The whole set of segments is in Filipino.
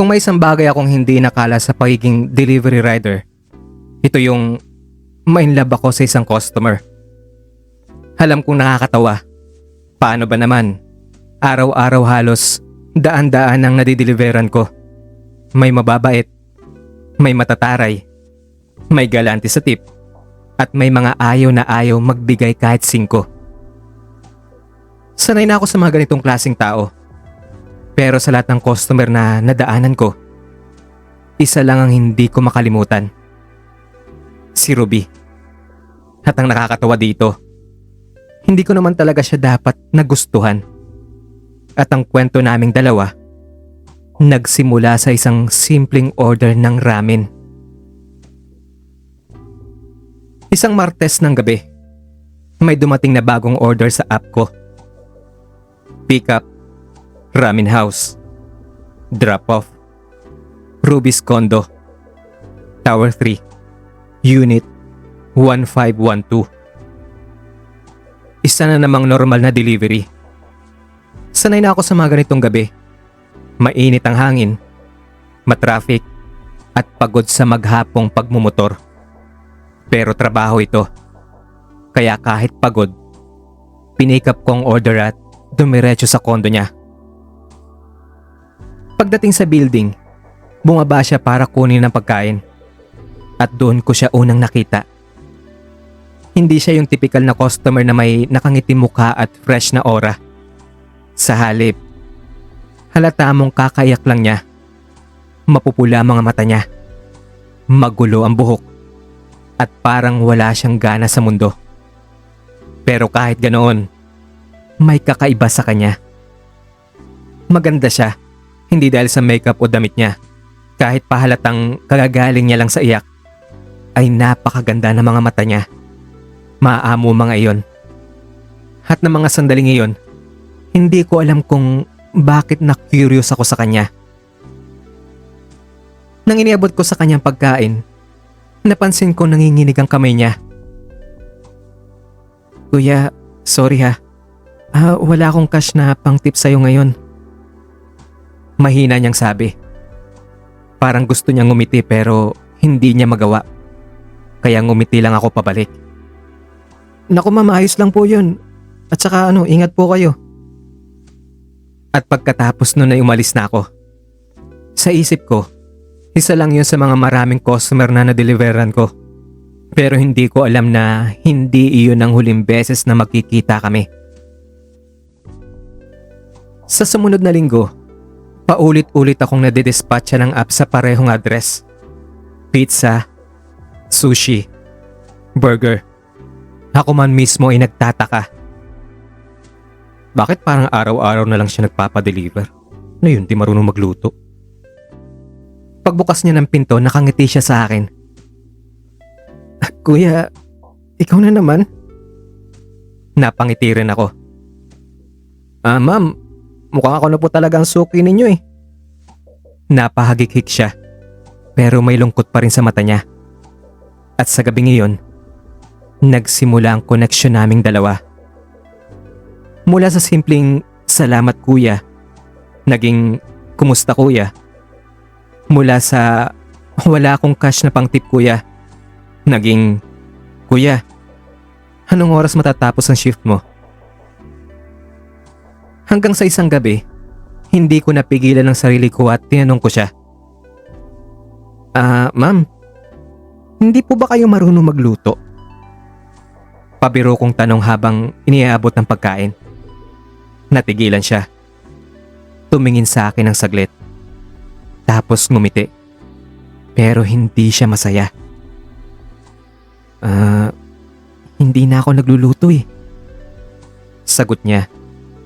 Kung may isang bagay akong hindi nakala sa pagiging delivery rider, ito yung ma-inlove ako sa isang customer. Alam kong nakakatawa. Paano ba naman? Araw-araw halos daan-daan ang nadideliveran ko. May mababait, may matataray, may galante sa tip, at may mga ayaw na ayaw magbigay kahit 5. Sanay na ako sa mga ganitong klaseng tao. Pero sa lahat ng customer na nadaanan ko, isa lang ang hindi ko makalimutan. Si Ruby. At ang nakakatawa dito, hindi ko naman talaga siya dapat nagustuhan. At ang kwento naming dalawa, nagsimula sa isang simpleng order ng ramen. Isang Martes ng gabi, may dumating na bagong order sa app ko. Pick up, Ramen House, Drop off, Ruby's Condo, Tower 3, Unit 1512. Isa na namang normal na delivery. Sanay na ako sa mga ganitong gabi. Mainit ang hangin, matraffic, at pagod sa maghapong pagmumotor. Pero trabaho ito. Kaya kahit pagod, pinick up ko ang order at dumiretso sa kondo niya. Pagdating sa building, bumaba siya para kunin ang pagkain. At doon ko siya unang nakita. Hindi siya yung typical na customer na may nakangitim mukha at fresh na aura. Sa halip, halata mong kakaiyak lang niya. Mapupula ang mga mata niya. Magulo ang buhok. At parang wala siyang gana sa mundo. Pero kahit ganoon, may kakaiba sa kanya. Maganda siya. Hindi dahil sa makeup o damit niya. Kahit pahalatang kagagaling niya lang sa iyak, ay napakaganda ng mga mata niya. Maamo mga iyon. At ng mga sandaling iyon, hindi ko alam kung bakit na-curious ako sa kanya. Nang iniabot ko sa kanyang pagkain, napansin ko nanginginig ang kamay niya. Kuya, sorry ha. Wala akong cash na pang tip sa'yo ngayon. Mahina niyang sabi. Parang gusto niyang ngumiti pero hindi niya magawa. Kaya ngumiti lang ako pabalik. Naku ma'am, ayos lang po yun. At saka ingat po kayo. At pagkatapos nun ay umalis na ako. Sa isip ko, isa lang yun sa mga maraming customer na nadeliveran ko. Pero hindi ko alam na hindi iyon ang huling beses na magkikita kami. Sa sumunod na linggo, paulit-ulit akong nadidispatcha ng app sa parehong address. Pizza, sushi, burger. Ako man mismo ay nagtataka. Bakit parang araw-araw na lang siya nagpapadeliver? Na yun, di marunong magluto. Pagbukas niya ng pinto, nakangiti siya sa akin. Kuya, ikaw na naman? Napangiti rin ako. Ma'am, mukhang ako na po talaga ang suki ninyo eh. Napahagikik siya, pero may lungkot pa rin sa mata niya. At sa gabing iyon, nagsimula ang koneksyon naming dalawa. Mula sa simpleng salamat kuya, naging kumusta kuya. Mula sa wala akong cash na pang tip kuya, naging kuya, anong oras matatapos ang shift mo? Hanggang sa isang gabi, hindi ko napigilan ang sarili ko at tinanong ko siya. Ma'am, hindi po ba kayo marunong magluto? Pabiro kong tanong habang iniabot ng pagkain. Natigilan siya. Tumingin sa akin ng saglit. Tapos ngumiti. Pero hindi siya masaya. Hindi na ako nagluluto eh. Sagot niya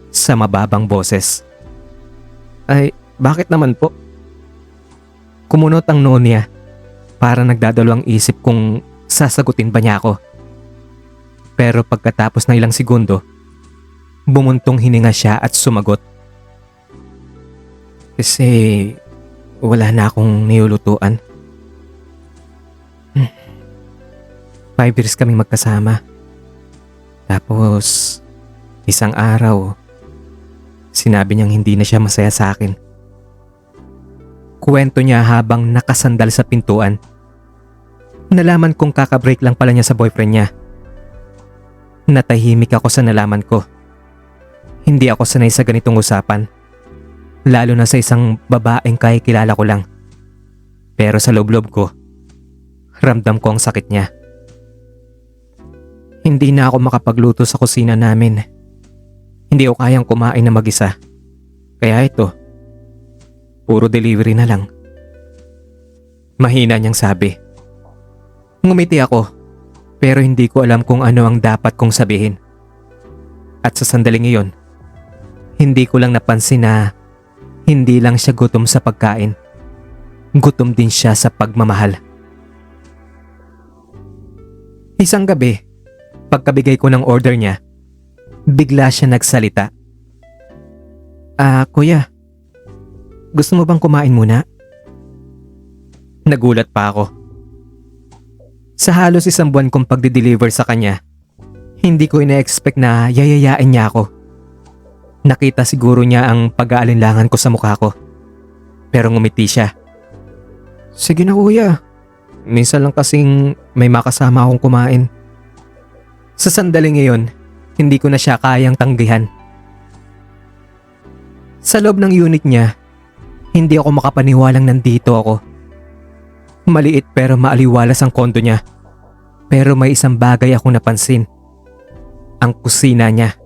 sa mababang boses. Ay, bakit naman po? Kumunot ang noo niya para nagdadalawang isip kung sasagutin ba niya ako. Pero pagkatapos ng ilang segundo, bumuntong hininga siya at sumagot. Kasi wala na akong nilulutuan. 5 years kaming magkasama. Tapos, isang araw, sinabi niyang hindi na siya masaya sa akin. kwento niya habang nakasandal sa pintuan. Nalaman kong kakabreak lang pala niya sa boyfriend niya. Natahimik ako sa nalaman ko. Hindi ako sanay sa ganitong usapan. Lalo na sa isang babaeng kahit kilala ko lang. Pero sa loob-loob ko, ramdam ko ang sakit niya. Hindi na ako makapagluto sa kusina namin. Hindi ako kayang kumain na mag-isa. Kaya ito, puro delivery na lang. Mahina niyang sabi. Ngumiti ako, pero hindi ko alam kung ano ang dapat kong sabihin. At sa sandaling iyon, hindi ko lang napansin na hindi lang siya gutom sa pagkain. Gutom din siya sa pagmamahal. Isang gabi, pagkabigay ko ng order niya, bigla siya nagsalita. Kuya, gusto mo bang kumain muna? Nagulat pa ako. Sa halos isang buwan kong pagdi-deliver sa kanya, hindi ko ina-expect na yayayain niya ako. Nakita siguro niya ang pag-aalinlangan ko sa mukha ko. Pero ngumiti siya. Sige na kuya, minsan lang kasing may makasama akong kumain. Sa sandaling iyon, hindi ko na siya kayang tanggihan. Sa loob ng unit niya, hindi ako makapaniwalang nandito ako. Maliit pero maaliwalas ang kondo niya. Pero may isang bagay akong napansin. Ang kusina niya.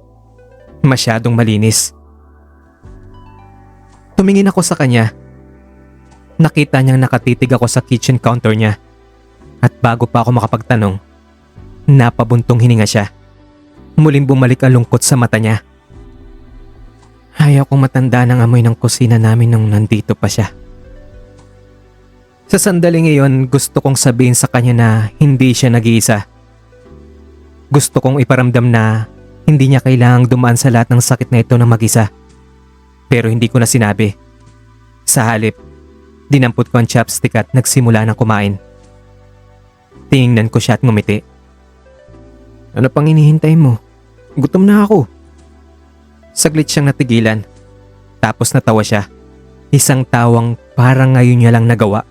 Masyadong malinis. Tumingin ako sa kanya. Nakita niyang nakatitig ako sa kitchen counter niya. At bago pa ako makapagtanong, napabuntong hininga siya. Muling bumalik ang lungkot sa mata niya. Ayaw kong matanda ng amoy ng kusina namin nung nandito pa siya. Sa sandaling iyon, gusto kong sabihin sa kanya na hindi siya nag-iisa. Gusto kong iparamdam na hindi niya kailangang dumaan sa lahat ng sakit na ito ng mag-isa. Pero hindi ko na sinabi. Sa halip, dinampot ko ang chopstick at nagsimula ng kumain. Tingnan ko siya at ngumiti. Ano pang hinihintay mo? Gutom na ako. Saglit siyang natigilan. Tapos natawa siya. Isang tawang parang ngayon niya lang nagawa.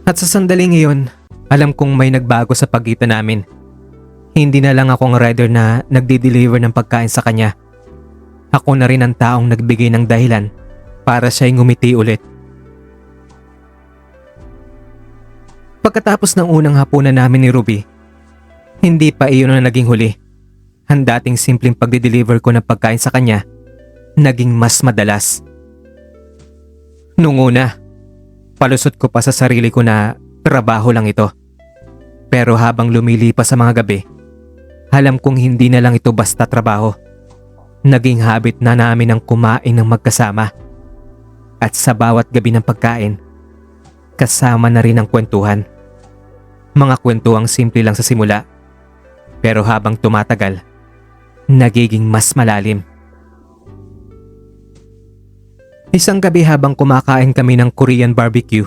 At sa sandaling iyon, alam kong may nagbago sa pagitan namin. Hindi na lang ako ang rider na nagdi-deliver ng pagkain sa kanya. Ako na rin ang taong nagbigay ng dahilan para siya'y ngumiti ulit. Pagkatapos ng unang hapunan namin ni Ruby, hindi pa iyon na naging huli. Ang dating simpleng pagdi-deliver ko ng pagkain sa kanya, naging mas madalas. Nung una, palusot ko pa sa sarili ko na trabaho lang ito. Pero habang lumilipas sa mga gabi, alam kong hindi na lang ito basta trabaho. Naging habit na namin ang kumain ng magkasama. At sa bawat gabi ng pagkain, kasama na rin ang kwentuhan. Mga kwentuhang simple lang sa simula. Pero habang tumatagal, nagiging mas malalim. Isang gabi habang kumakain kami ng Korean barbecue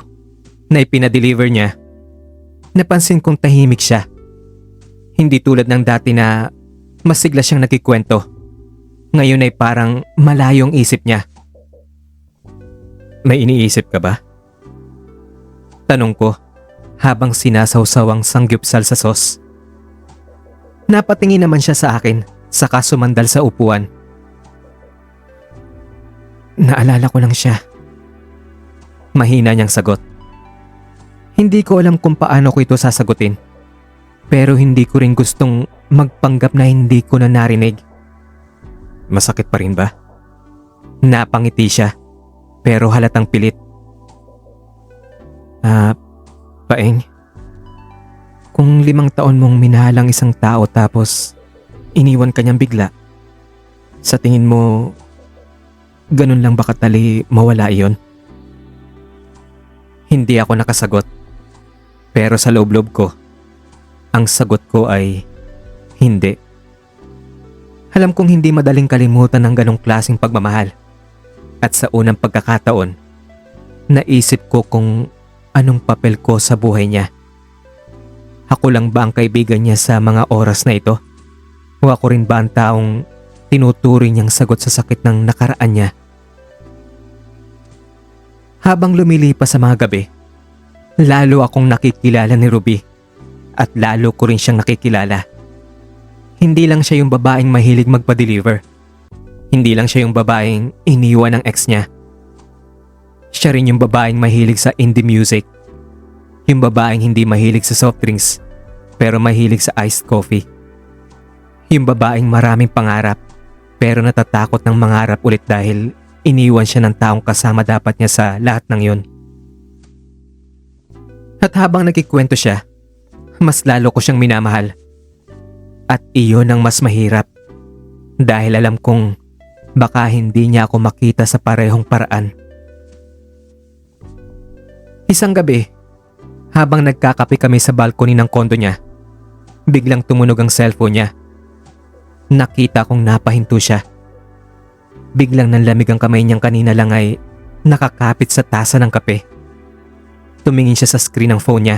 na ipinadeliver niya, napansin kong tahimik siya. Hindi tulad ng dati na masigla siyang nagkikwento. Ngayon ay parang malayong isip niya. May iniisip ka ba? Tanong ko habang sinasawsaw ang sangyupsal sa sauce. Napatingin naman siya sa akin saka sumandal sa upuan. Naalala ko lang siya. Mahina niyang sagot. Hindi ko alam kung paano ko ito sasagutin. Pero hindi ko rin gustong magpanggap na hindi ko na narinig. Masakit pa rin ba? Napangiti siya, pero halatang pilit. Paeng, kung 5 taon mong minahalang isang tao tapos iniwan ka niyang bigla, sa tingin mo, ganun lang ba katali mawala iyon? Hindi ako nakasagot, pero sa loob-loob ko, ang sagot ko ay hindi. Alam kong hindi madaling kalimutan ng ganong klaseng pagmamahal. At sa unang pagkakataon, naisip ko kung anong papel ko sa buhay niya. Ako lang ba ang kaibigan niya sa mga oras na ito? O ako rin ba ang taong tinuturing niyang sagot sa sakit ng nakaraan niya? Habang lumilipas sa mga gabi, lalo akong nakikilala ni Ruby at lalo ko rin siyang nakikilala. Hindi lang siya yung babaeng mahilig magpa-deliver. Hindi lang siya yung babaeng iniwan ng ex niya. Siya rin yung babaeng mahilig sa indie music. Yung babaeng hindi mahilig sa soft drinks pero mahilig sa iced coffee. Yung babaeng maraming pangarap pero natatakot ng mangarap ulit dahil iniwan siya ng taong kasama dapat niya sa lahat ng yun. At habang nagkikwento siya, mas lalo ko siyang minamahal. At iyon ang mas mahirap dahil alam kong baka hindi niya ako makita sa parehong paraan. Isang gabi, habang nagkakape kami sa balcony ng kondo niya, biglang tumunog ang cellphone niya. Nakita kong napahinto siya. Biglang nanlamig ang kamay niyang kanina lang ay nakakapit sa tasa ng kape. Tumingin siya sa screen ng phone niya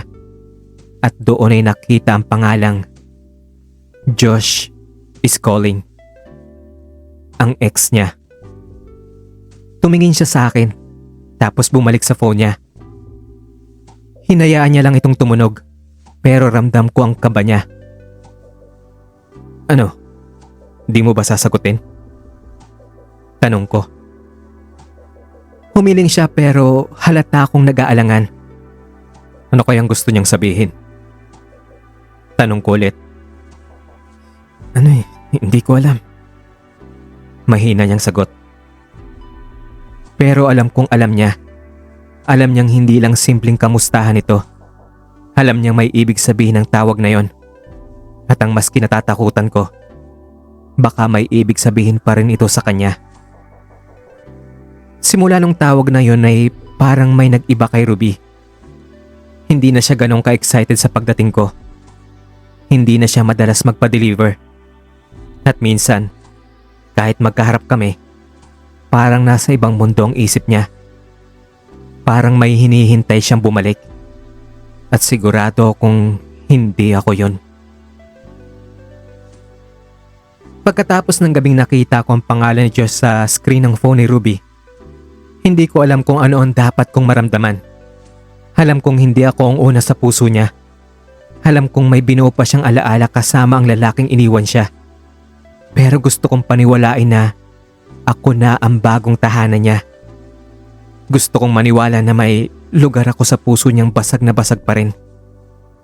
at doon ay nakita ang pangalang Josh is calling. Ang ex niya. Tumingin siya sa akin tapos bumalik sa phone niya. Hinayaan niya lang itong tumunog pero ramdam ko ang kaba niya. Ano? Di mo ba sasagutin? Tanong ko. Humiling siya pero halata akong nag-aalangan. Ano kayang gusto niyang sabihin? Tanong ko ulit. Hindi ko alam. Mahina niyang sagot. Pero alam kong alam niya. Alam niyang hindi lang simpleng kamustahan ito. Alam niyang may ibig sabihin ng tawag na yon. At ang mas kinatatakutan ko, baka may ibig sabihin pa rin ito sa kanya. Simula nung tawag na yon ay parang may nag-iba kay Ruby. Hindi na siya ganong ka-excited sa pagdating ko. Hindi na siya madalas magpa-deliver. At minsan, kahit magkaharap kami, parang nasa ibang mundo ang isip niya. Parang may hinihintay siyang bumalik. At sigurado kung hindi ako yon. Pagkatapos ng gabing nakita ko ang pangalan ni Josh sa screen ng phone ni Ruby, hindi ko alam kung ano ang dapat kong maramdaman. Alam kong hindi ako ang una sa puso niya. Alam kong may binuo pa siyang alaala kasama ang lalaking iniwan siya. Pero gusto kong paniwalain na ako na ang bagong tahanan niya. Gusto kong maniwala na may lugar ako sa puso niyang basag na basag pa rin.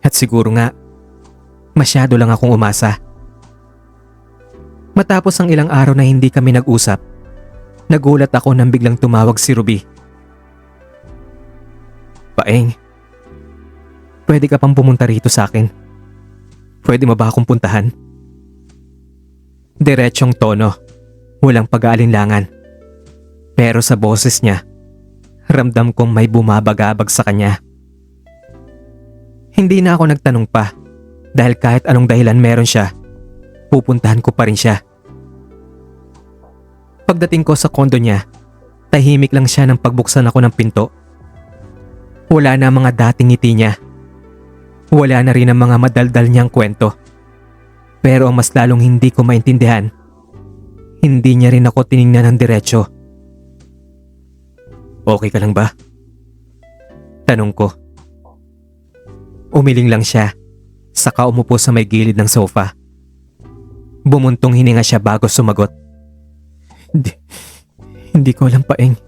At siguro nga, masyado lang akong umasa. Matapos ang ilang araw na hindi kami nag-usap, nagulat ako nang biglang tumawag si Ruby. Paeng, pwede ka pang pumunta rito sa akin? Pwede mo ba akong puntahan? Diretsyong tono, walang pag-aalinlangan. Pero sa boses niya, ramdam kong may bumabagabag sa kanya. Hindi na ako nagtanong pa dahil kahit anong dahilan meron siya, pupuntahan ko pa rin siya. Pagdating ko sa kondo niya, tahimik lang siya nang pagbuksan ako ng pinto. Wala na ang mga dating ngiti niya. Wala na rin ang mga madaldal niyang kwento. Pero ang mas lalong hindi ko maintindihan, hindi niya rin ako tiningnan ng diretsyo. Okay ka lang ba? Tanong ko. Umiling lang siya, saka umupo sa may gilid ng sofa. Bumuntong hininga siya bago sumagot. Hindi ko alam, Paeng.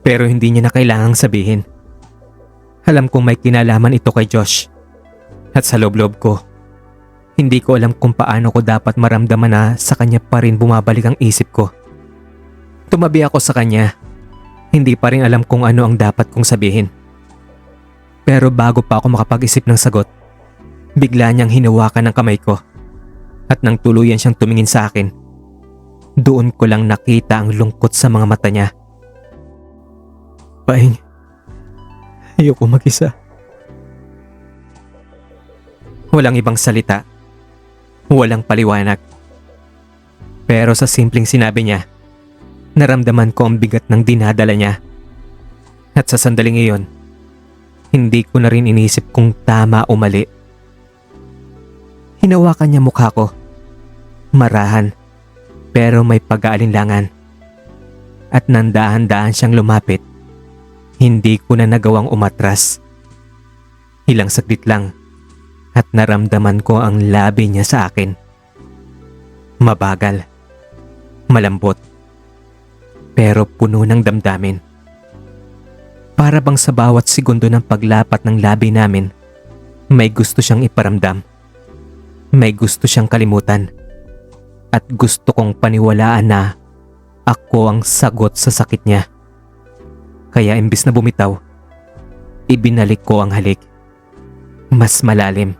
Pero hindi niya na kailangang sabihin. Alam kong may kinalaman ito kay Josh. At sa loob-loob ko, hindi ko alam kung paano ko dapat maramdaman na sa kanya pa rin bumabalik ang isip ko. Tumabi ako sa kanya. Hindi pa rin alam kung ano ang dapat kong sabihin. Pero bago pa ako makapag-isip ng sagot, bigla niyang hinawakan ng kamay ko. At nang tuluyan siyang tumingin sa akin, doon ko lang nakita ang lungkot sa mga mata niya. Paeng, ayoko mag-isa. Walang ibang salita. Walang paliwanag. Pero sa simpleng sinabi niya, naramdaman ko ang bigat ng dinadala niya. At sa sandaling iyon, hindi ko na rin inisip kung tama o mali. Hinawakan niya mukha ko. Marahan, pero may pag-aalinlangan. at nandahan-dahan siyang lumapit, hindi ko na nagawang umatras. Ilang saglit lang at naramdaman ko ang labi niya sa akin. Mabagal, malambot, pero puno ng damdamin. Para bang sa bawat segundo ng paglapat ng labi namin, may gusto siyang iparamdam. May gusto siyang kalimutan. At gusto kong paniwalaan na ako ang sagot sa sakit niya. Kaya imbis na bumitaw, ibinalik ko ang halik. Mas malalim.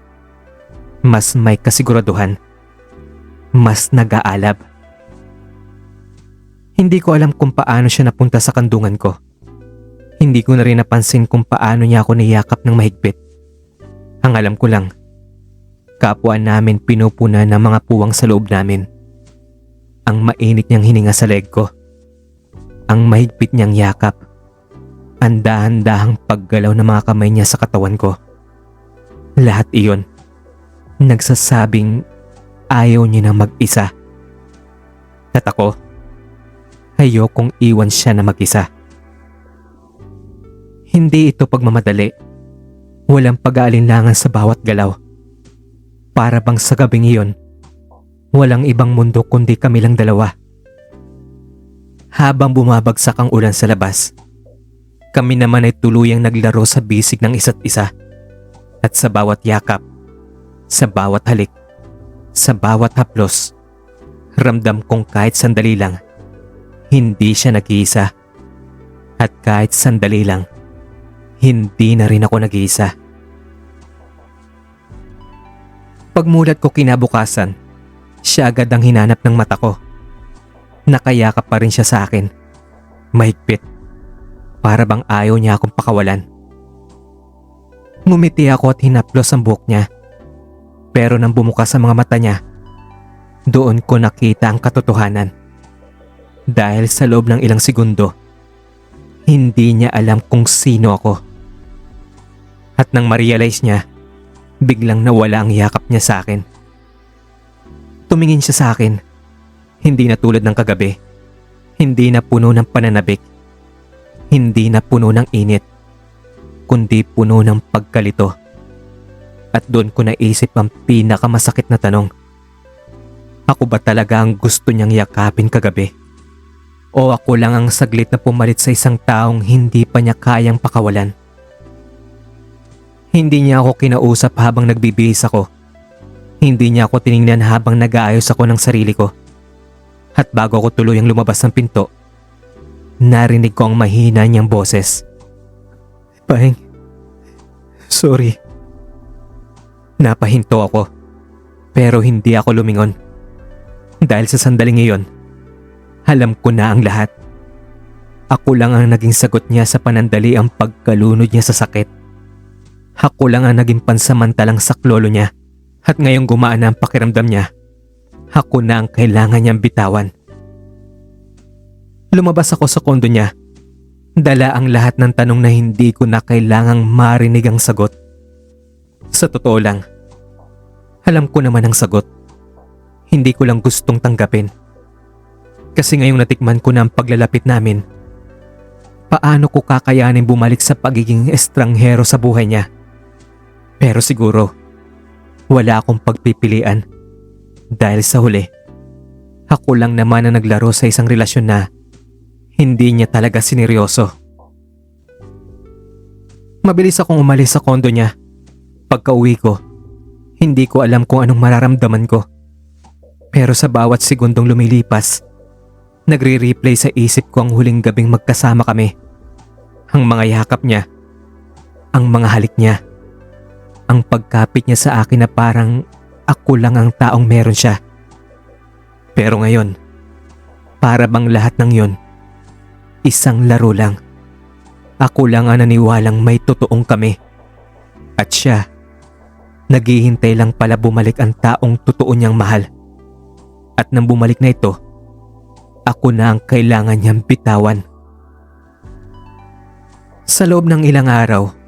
Mas may kasiguraduhan. Mas nag-aalab. Hindi ko alam kung paano siya napunta sa kandungan ko. Hindi ko na rin napansin kung paano niya ako niyakap ng mahigpit. Ang alam ko lang, kapwa namin pinupuna ng mga puwang sa loob namin. Ang mainit niyang hininga sa leg ko. Ang mahigpit niyang yakap. Ang dahan-dahang paggalaw ng mga kamay niya sa katawan ko. Lahat iyon, nagsasabing ayaw niya na mag-isa. At ako, ayokong iwan siya na mag-isa. Hindi ito pagmamadali. Walang pag-aalinlangan sa bawat galaw. Para bang sa gabing iyon, walang ibang mundo kundi kami lang dalawa. Habang bumabagsak ang ulan sa labas, kami naman ay tuluyang naglaro sa bisig ng isa't isa. At sa bawat yakap, sa bawat halik, sa bawat haplos, ramdam kong kahit sandali lang, hindi siya nag-iisa. At kahit sandali lang, hindi na rin ako nag-iisa. Pagmulat ko kinabukasan, siya agad ang hinanap ng mata ko. Nakayakap pa rin siya sa akin. Mahigpit. Para bang ayaw niya akong pakawalan. Ngumiti ako at hinaplos ang buhok niya. Pero nang bumukas ang mga mata niya, doon ko nakita ang katotohanan. Dahil sa loob ng ilang segundo, hindi niya alam kung sino ako. At nang ma-realize niya, biglang nawala ang yakap niya sa akin. Tumingin siya sa akin, hindi na tulad ng kagabi. Hindi na puno ng pananabik. Hindi na puno ng init, kundi puno ng pagkalito. At doon ko naisip ang pinakamasakit na tanong. Ako ba talaga ang gusto niyang yakapin kagabi? O ako lang ang saglit na pumalit sa isang taong hindi pa niya kayang pakawalan? Hindi niya ako kinausap habang nagbibihis ako. Hindi niya ako tiningnan habang nag-aayos ako ng sarili ko. At bago ako tuluyang lumabas ng pinto, narinig ko ang mahina niyang boses. Paeng, sorry. Napahinto ako, pero hindi ako lumingon. Dahil sa sandaling iyon, alam ko na ang lahat. Ako lang ang naging sagot niya sa panandali ang pagkalunod niya sa sakit. Ako lang ang naging pansamantalang saklolo niya. At ngayong gumaan na ang pakiramdam niya, ako na ang kailangan niyang bitawan. Lumabas ako sa kondo niya. Dala ang lahat ng tanong na hindi ko na kailangang marinig ang sagot. Sa totoo lang, alam ko naman ang sagot. Hindi ko lang gustong tanggapin. Kasi ngayong natikman ko na ang paglalapit namin, paano ko kakayanin bumalik sa pagiging estranghero sa buhay niya? Pero siguro, wala akong pagpipilian. Dahil sa huli, ako lang naman ang naglaro sa isang relasyon na hindi niya talaga sineryoso. Mabilis akong umalis sa kondo niya. Pagka-uwi ko, hindi ko alam kung anong mararamdaman ko. Pero sa bawat segundong lumilipas, nagre-replay sa isip ko ang huling gabing magkasama kami. Ang mga yakap niya, ang mga halik niya, ang pagkapit niya sa akin na parang ako lang ang taong meron siya. Pero ngayon, para bang lahat ng yon, isang laro lang. Ako lang ang naniwalang may totoong kami. At siya, naghihintay lang pala bumalik ang taong totoo niyang mahal. At nang bumalik na ito, ako na ang kailangan niyang bitawan. Sa loob ng ilang araw,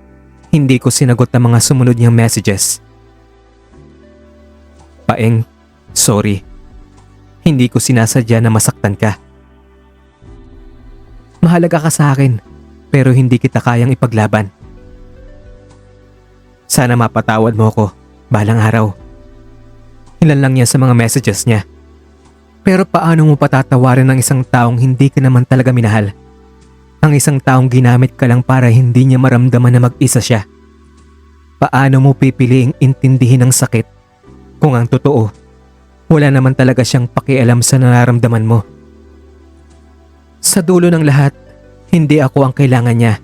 hindi ko sinagot ang mga sumunod niyang messages. Paeng, sorry. Hindi ko sinasadya na masaktan ka. Mahalaga ka sa akin, pero hindi kita kayang ipaglaban. Sana mapatawad mo ako balang araw. Ilan lang yan sa mga messages niya. Pero paano mo patatawarin ng isang taong hindi ka naman talaga minahal? Ang isang taong ginamit ka lang para hindi niya maramdaman na mag-isa siya. Paano mo pipiliing intindihin ang sakit kung ang totoo, wala naman talaga siyang pakialam sa nararamdaman mo? Sa dulo ng lahat, hindi ako ang kailangan niya.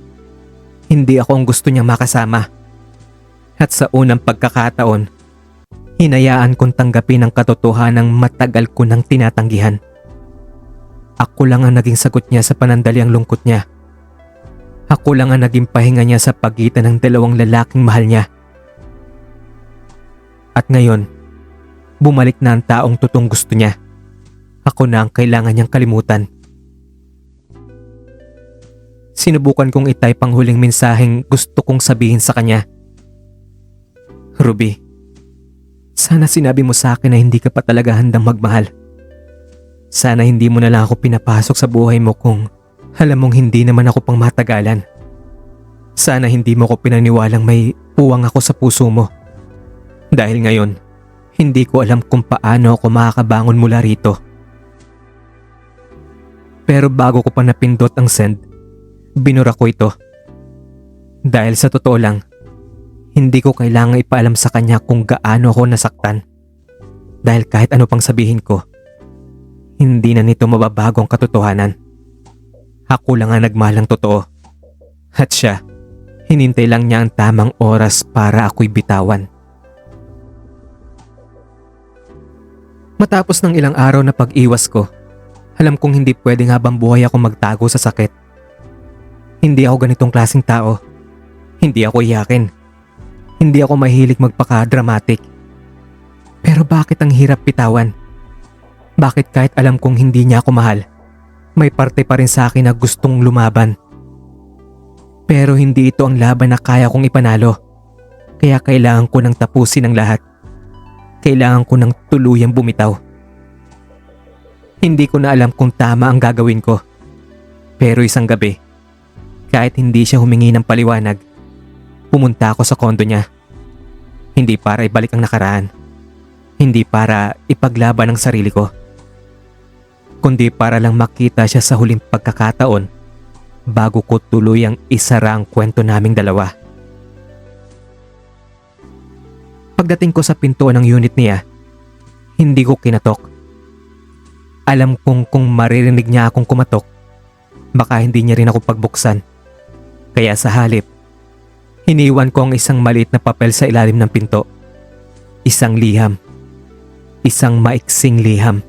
Hindi ako ang gusto niyang makasama. At sa unang pagkakataon, hinayaan kong tanggapin ang katotohanang matagal ko nang tinatanggihan. Ako lang ang naging sagot niya sa panandaliang lungkot niya. Ako lang ang naging pahinga niya sa pagitan ng dalawang lalaking mahal niya. At ngayon, bumalik na ang taong totoong gusto niya. Ako na ang kailangan niyang kalimutan. Sinubukan kong itype ang huling mensaheng gusto kong sabihin sa kanya. Ruby, sana sinabi mo sa akin na hindi ka pa talaga handang magmahal. Sana hindi mo na lang ako pinapasok sa buhay mo kung alam mong hindi naman ako pang matagalan. Sana hindi mo ko pinaniwalang may puwang ako sa puso mo. Dahil ngayon, hindi ko alam kung paano ako makakabangon mula rito. Pero bago ko pa napindot ang send, binura ko ito. Dahil sa totoo lang, hindi ko kailangang ipaalam sa kanya kung gaano ako nasaktan. Dahil kahit ano pang sabihin ko, hindi na nito mababago ang katotohanan. Ako lang ang nagmahalang totoo. At siya, hinintay lang niya ang tamang oras para ako'y bitawan. Matapos ng ilang araw na pag-iwas ko, alam kong hindi pwedeng habang buhay ako magtago sa sakit. Hindi ako ganitong klaseng tao. Hindi ako iyakin. Hindi ako mahilig magpaka-dramatic. Pero bakit ang hirap bitawan? Bakit kahit alam kong hindi niya ako mahal, may parte pa rin sa akin na gustong lumaban? Pero hindi ito ang laban na kaya kong ipanalo. Kaya kailangan ko nang tapusin ang lahat. Kailangan ko nang tuluyang bumitaw. Hindi ko na alam kung tama ang gagawin ko. Pero isang gabi, kahit hindi siya humingi ng paliwanag, pumunta ako sa kondo niya. Hindi para ibalik ang nakaraan. Hindi para ipaglaban ang sarili ko. Kundi para lang makita siya sa huling pagkakataon bago ko tuluyang isara ang kwento naming dalawa. Pagdating ko sa pintuan ng unit niya, hindi ko kinatok. Alam kong kung maririnig niya akong kumatok, baka hindi niya rin ako pagbuksan. Kaya sa halip, iniwan ko ang isang maliit na papel sa ilalim ng pinto. Isang liham. Isang maiksing liham.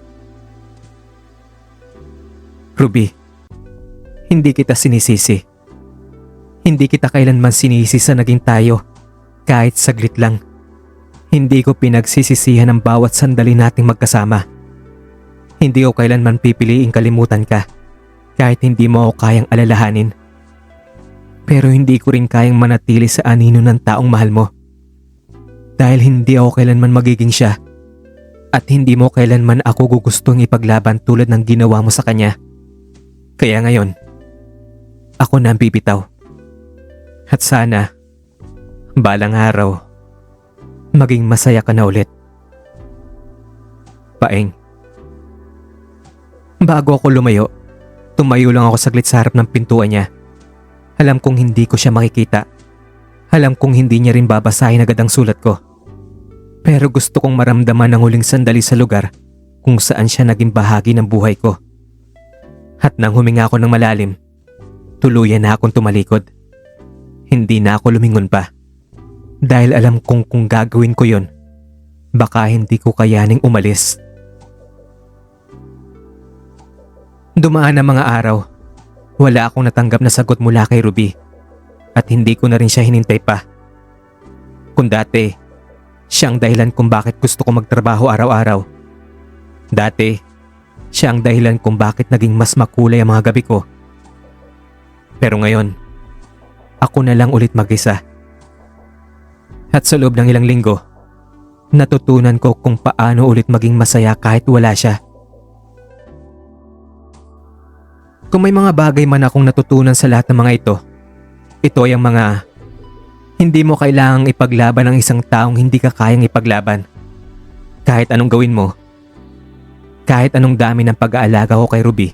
Ruby, hindi kita sinisisi. Hindi kita kailanman sinisi sa naging tayo, kahit saglit lang. Hindi ko pinagsisisihan ang bawat sandali nating magkasama. Hindi ko kailanman pipiliing kalimutan ka, kahit hindi mo ako kayang alalahanin. Pero hindi ko rin kayang manatili sa anino ng taong mahal mo. Dahil hindi ako kailanman magiging siya. At hindi mo kailanman ako gugustong ipaglaban tulad ng ginawa mo sa kanya. Kaya ngayon, ako na ang bibitaw. At sana, balang araw, maging masaya ka na ulit. Paeng. Bago ako lumayo, tumayo lang ako saglit sa harap ng pintuan niya. Alam kong hindi ko siya makikita. Alam kong hindi niya rin babasahin agad ang sulat ko. Pero gusto kong maramdaman ang huling sandali sa lugar kung saan siya naging bahagi ng buhay ko. At nang huminga ako ng malalim, tuluyan na akong tumalikod. Hindi na ako lumingon pa. Dahil alam kong kung gagawin ko yon, baka hindi ko kayaning umalis. Dumaan ang mga araw. Wala akong natanggap na sagot mula kay Ruby. At hindi ko na rin siya hinintay pa. Kung dati, siya ang dahilan kung bakit gusto ko magtrabaho araw-araw. Dati, siya ang dahilan kung bakit naging mas makulay ang mga gabi ko. Pero ngayon, ako na lang ulit mag-isa. At sa loob ng ilang linggo, natutunan ko kung paano ulit maging masaya kahit wala siya. Kung may mga bagay man akong natutunan sa lahat ng mga ito ay ang mga hindi mo kailangang ipaglaban ang isang taong hindi ka kayang ipaglaban. Kahit anong gawin mo, kahit anong dami ng pag-aalaga ko kay Ruby,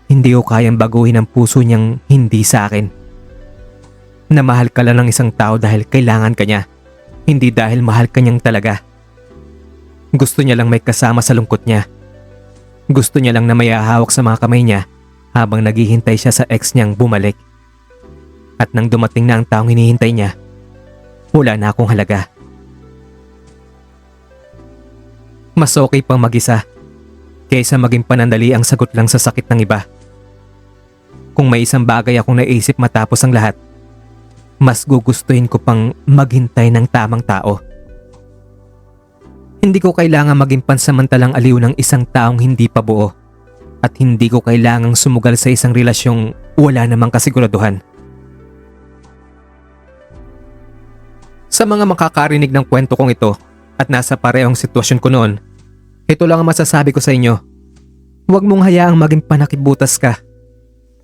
hindi ko kayang baguhin ang puso niyang hindi sa akin. Na mahal ka lang ng isang tao dahil kailangan ka niya, hindi dahil mahal ka niyang talaga. Gusto niya lang may kasama sa lungkot niya. Gusto niya lang na may hahawak sa mga kamay niya habang naghihintay siya sa ex niyang bumalik. At nang dumating na ang taong hinihintay niya, wala na akong halaga. Mas okay pang mag-isa kaysa maging panandali ang sagot lang sa sakit ng iba. Kung may isang bagay akong naisip matapos ang lahat, mas gugustuhin ko pang maghintay ng tamang tao. Hindi ko kailangan maging pansamantalang aliw ng isang taong hindi pa buo at hindi ko kailangang sumugal sa isang relasyong wala namang kasiguraduhan. Sa mga makakarinig ng kwento kong ito at nasa parehong sitwasyon ko noon, ito lang ang masasabi ko sa inyo. Huwag mong hayaang maging panakibutas ka.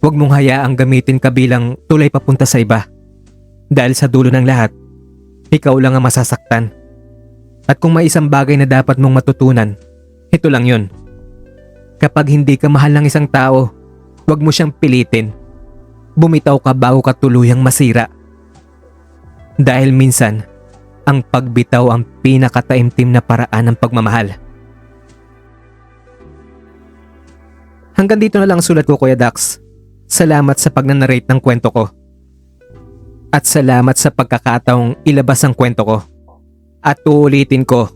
Huwag mong hayaang gamitin ka bilang tulay papunta sa iba. Dahil sa dulo ng lahat, ikaw lang ang masasaktan. At kung may isang bagay na dapat mong matutunan, ito lang yun. Kapag hindi ka mahal ng isang tao, huwag mo siyang pilitin. Bumitaw ka bago ka tuluyang masira. Dahil minsan, ang pagbitaw ang pinakataimtim na paraan ng pagmamahal. Hanggang dito na lang ang sulat ko, Kuya Dax. Salamat sa pagnanarrate ng kwento ko. At salamat sa pagkakataong ilabas ang kwento ko. At uulitin ko,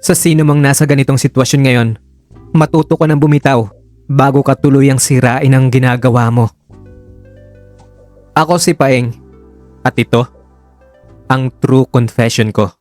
sa sino mang nasa ganitong sitwasyon ngayon, matuto ka ng bumitaw bago ka tuluyang sirain ang ginagawa mo. Ako si Paeng, at ito ang true confession ko.